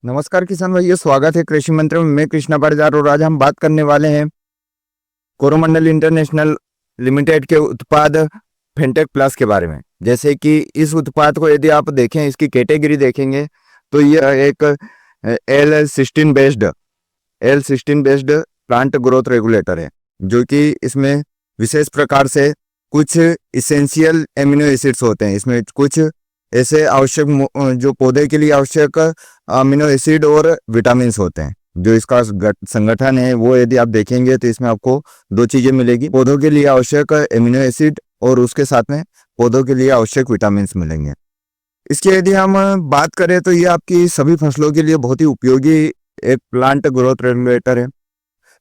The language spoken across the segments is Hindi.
नमस्कार किसान भाइयों, स्वागत है कृषि मंत्र में। मैं कृष्णा परिजार और आज हम बात करने वाले हैं कोरोमंडल इंटरनेशनल लिमिटेड के उत्पाद फेंटेक प्लस के बारे में। जैसे कि इस उत्पाद को यदि आप देखें, इसकी कैटेगरी देखेंगे तो यह एक एल16 बेस्ड प्लांट ग्रोथ रेगुलेटर है, जो कि इसमें विशेष प्रकार से कुछ इसेंशियल एमिनो एसिड्स होते हैं। इसमें कुछ ऐसे आवश्यक जो पौधे के लिए आवश्यक अमीनो एसिड और विटामिन होते हैं। जो इसका संगठन है वो यदि आप देखेंगे तो इसमें आपको दो चीजें मिलेगी, पौधों के लिए आवश्यक एमिनो एसिड और उसके साथ में पौधों के लिए आवश्यक विटामिन मिलेंगे। इसकी यदि हम बात करें तो ये आपकी सभी फसलों के लिए बहुत ही उपयोगी एक प्लांट ग्रोथ रेगुलेटर है।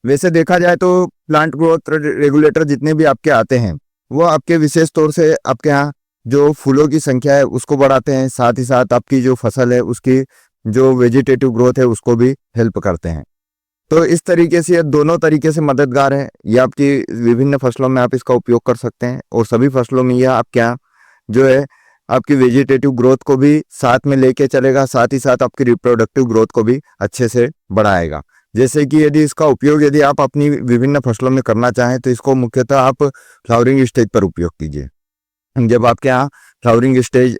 वैसे देखा जाए तो प्लांट ग्रोथ रेगुलेटर जितने भी आपके आते हैं वो आपके विशेष तौर से आपके यहाँ जो फूलों की संख्या है उसको बढ़ाते हैं, साथ ही साथ आपकी जो फसल है उसकी जो वेजिटेटिव ग्रोथ है उसको भी हेल्प करते हैं। तो इस तरीके से ये दोनों तरीके से मददगार है। ये आपकी विभिन्न फसलों में आप इसका उपयोग कर सकते हैं और सभी फसलों में यह आपके यहाँ जो है आपकी वेजिटेटिव ग्रोथ को भी साथ में लेके चलेगा, साथ ही साथ आपकी रिप्रोडक्टिव ग्रोथ को भी अच्छे से बढ़ाएगा। जैसे कि यदि इसका उपयोग यदि आप अपनी विभिन्न फसलों में करना चाहें तो इसको मुख्यतः आप फ्लावरिंग स्टेज पर उपयोग कीजिए। जब आपके यहाँ फ्लावरिंग स्टेज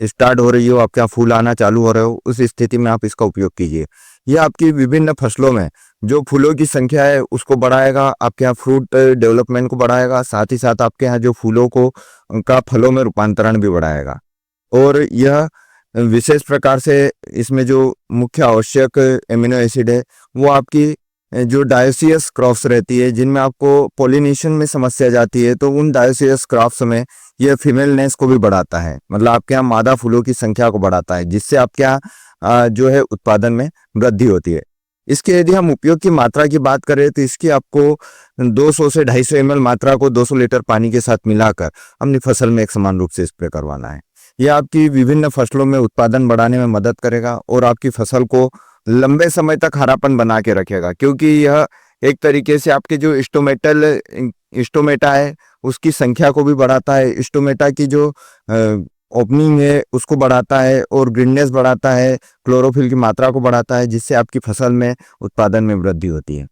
स्टार्ट हो रही हो, आपके यहाँ फूल आना चालू हो रहे हो, उस स्थिति में आप इसका उपयोग कीजिए। यह आपकी विभिन्न फसलों में जो फूलों की संख्या है उसको बढ़ाएगा, आपके यहाँ फ्रूट डेवलपमेंट को बढ़ाएगा, साथ ही साथ आपके यहाँ जो फूलों को का फलों में रूपांतरण भी बढ़ाएगा। और यह विशेष प्रकार से इसमें जो मुख्य आवश्यक एमिनो एसिड है वो आपकी जो डायोसियस क्रॉप्स रहती है जिनमें आपको पोलिनेशन में समस्या जाती है, तो उन डायोसियस क्रॉप्स में यह फीमेलनेस को भी बढ़ाता है, मतलब आपके यहाँ मादा फूलों की संख्या को बढ़ाता है, जिससे आपके यहाँ जो है उत्पादन में वृद्धि होती है। इसके यदि हम उपयोग की मात्रा की बात करें तो इसकी आपको 200 से 250 ml मात्रा को 200 लीटर पानी के साथ मिलाकर अपनी फसल में एक समान रूप से स्प्रे करवाना है। यह आपकी विभिन्न फसलों में उत्पादन बढ़ाने में मदद करेगा और आपकी फसल को लंबे समय तक हरापन बना के रखेगा, क्योंकि यह एक तरीके से आपके जो स्टोमेटा है उसकी संख्या को भी बढ़ाता है, स्टोमेटा की जो ओपनिंग है उसको बढ़ाता है और ग्रीननेस बढ़ाता है, क्लोरोफिल की मात्रा को बढ़ाता है, जिससे आपकी फसल में उत्पादन में वृद्धि होती है।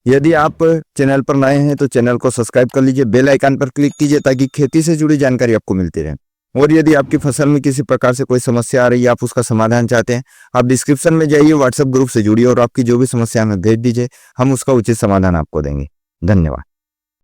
यदि आप चैनल पर नए हैं तो चैनल को सब्सक्राइब कर लीजिए, बेल आइकन पर क्लिक कीजिए ताकि खेती से जुड़ी जानकारी आपको मिलती रहे। और यदि आपकी फसल में किसी प्रकार से कोई समस्या आ रही है, आप उसका समाधान चाहते हैं, आप डिस्क्रिप्शन में जाइए, व्हाट्सएप ग्रुप से जुड़िए और आपकी जो भी समस्या हमें भेज दीजिए, हम उसका उचित समाधान आपको देंगे। धन्यवाद।